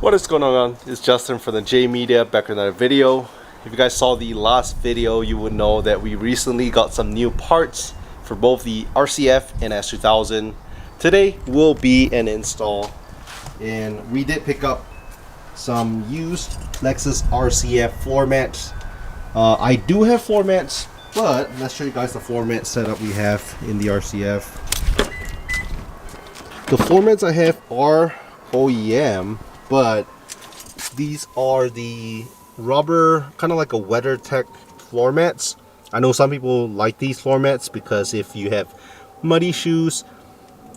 What is going on? It's Justin from the J Media back with another video. If you guys saw the last video, you would know that we recently got some new parts for both the RCF and S2000. Today will be an install, and we did pick up some used Lexus RCF floor mats. I do have floor mats, but let's show you guys the floor mat setup we have in the RCF. The floor mats I have are OEM, but these are the rubber, kind of like a WeatherTech floor mats. I know some people like these floor mats because if you have muddy shoes,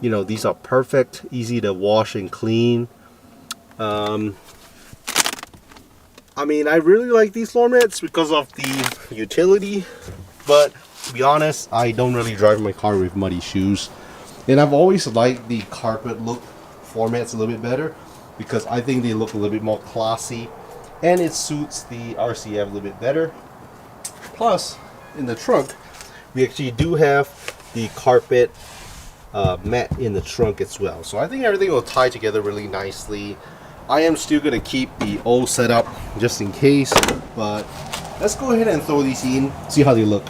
you know, these are perfect, easy to wash and clean. I mean, I really like these floor mats because of the utility, but to be honest, I don't really drive my car with muddy shoes. And I've always liked the carpet look floor mats a little bit better, because I think they look a little bit more classy and it suits the RCF a little bit better. Plus, in the trunk, we actually do have the carpet mat in the trunk as well. So I think everything will tie together really nicely. I am still going to keep the old setup just in case, but let's go ahead and throw these in, see how they look.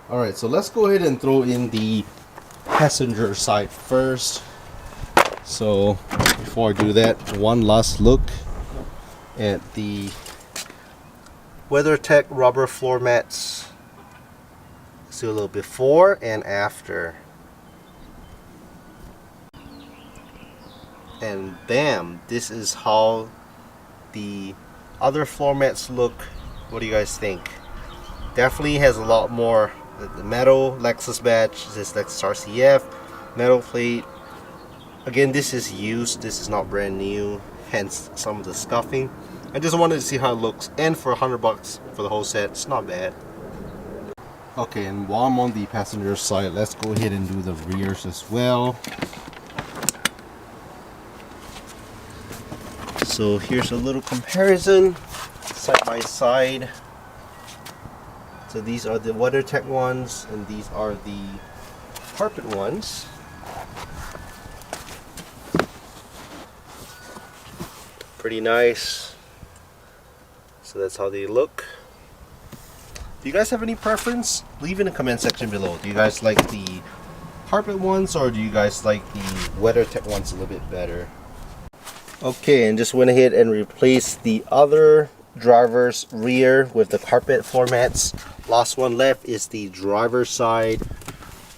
Alright, so let's go ahead and throw in the passenger side first. So before I do that, one last look at the WeatherTech rubber floor mats. See a little before and after. And bam, this is how the other floor mats look. What do you guys think? Definitely has a lot more. The metal Lexus badge, this Lexus RCF, metal plate. Again, this is used, this is not brand new, hence some of the scuffing. I just wanted to see how it looks, and for $100 for the whole set, it's not bad. Okay, and while I'm on the passenger side, let's go ahead and do the rears as well. So here's a little comparison, side by side. So these are the WeatherTech ones, and these are the carpet ones. Pretty nice. So that's how they look. Do you guys have any preference? Leave in the comment section below. Do you guys like the carpet ones, or do you guys like the WeatherTech ones a little bit better? Okay, and just went ahead and replaced the other driver's rear with the carpet floor mats. Last one left is the driver's side.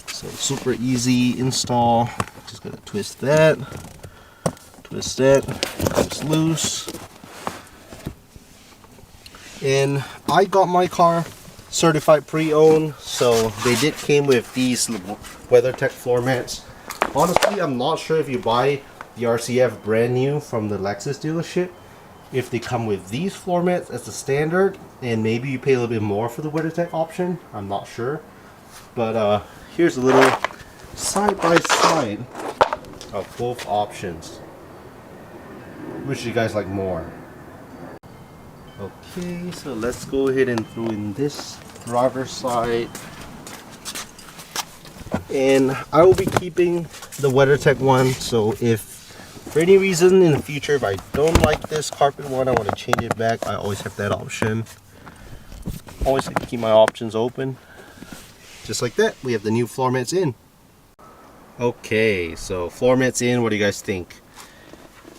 So super easy install. Just gonna twist that. Twist that, comes loose. And I got my car certified pre-owned, so they did came with these WeatherTech floor mats. Honestly, I'm not sure if you buy the RCF brand new from the Lexus dealership, if they come with these floor mats as the standard, and maybe you pay a little bit more for the WeatherTech option. I'm not sure. But here's a little side by side of both options. Which do you guys like more? Okay, so let's go ahead and throw in this driver's side. And I will be keeping the WeatherTech one, so if for any reason in the future, if I don't like this carpet one, I want to change it back, I always have that option. Always like to keep my options open. Just like that, we have the new floor mats in. Okay, so floor mats in, what do you guys think?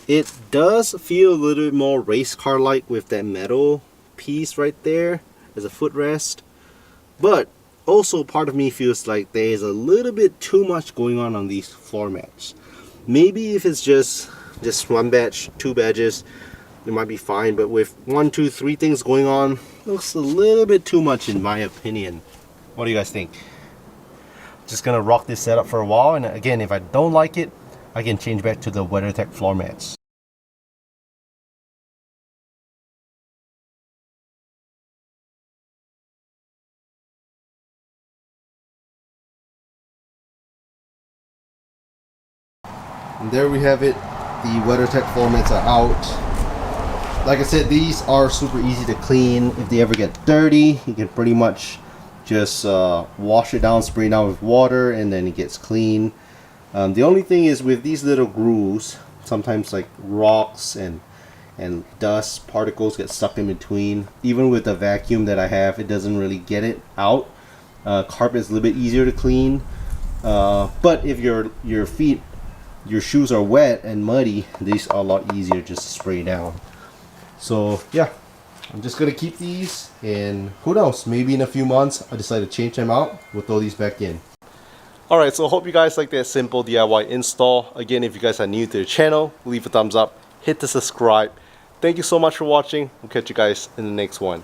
It does feel a little bit more race car like with that metal piece right there as a footrest, but also part of me feels like there's a little bit too much going on these floor mats. Maybe if it's just one badge, two badges, it might be fine, but with 1, 2, 3 things going on, it looks a little bit too much in my opinion. What do you guys think? Just gonna rock this setup for a while, and again, if I don't like it, I can change back to the WeatherTech floor mats. And there we have it. The WeatherTech floor mats are out. Like I said, these are super easy to clean. If they ever get dirty, you can pretty much just wash it down, spray it down with water, and then it gets clean. The only thing is with these little grooves, sometimes like rocks and and dust particles get stuck in between. Even with the vacuum that I have, it doesn't really get it out. Carpet is a little bit easier to clean, but if your shoes are wet and muddy, these are a lot easier just to spray down. So yeah, I'm just gonna keep these, and who knows, maybe in a few months I decide to change them out. We'll throw these back in. Alright, so I hope you guys like that simple DIY install. Again, if you guys are new to the channel, leave a thumbs up, hit the subscribe. Thank you so much for watching. We'll catch you guys in the next one.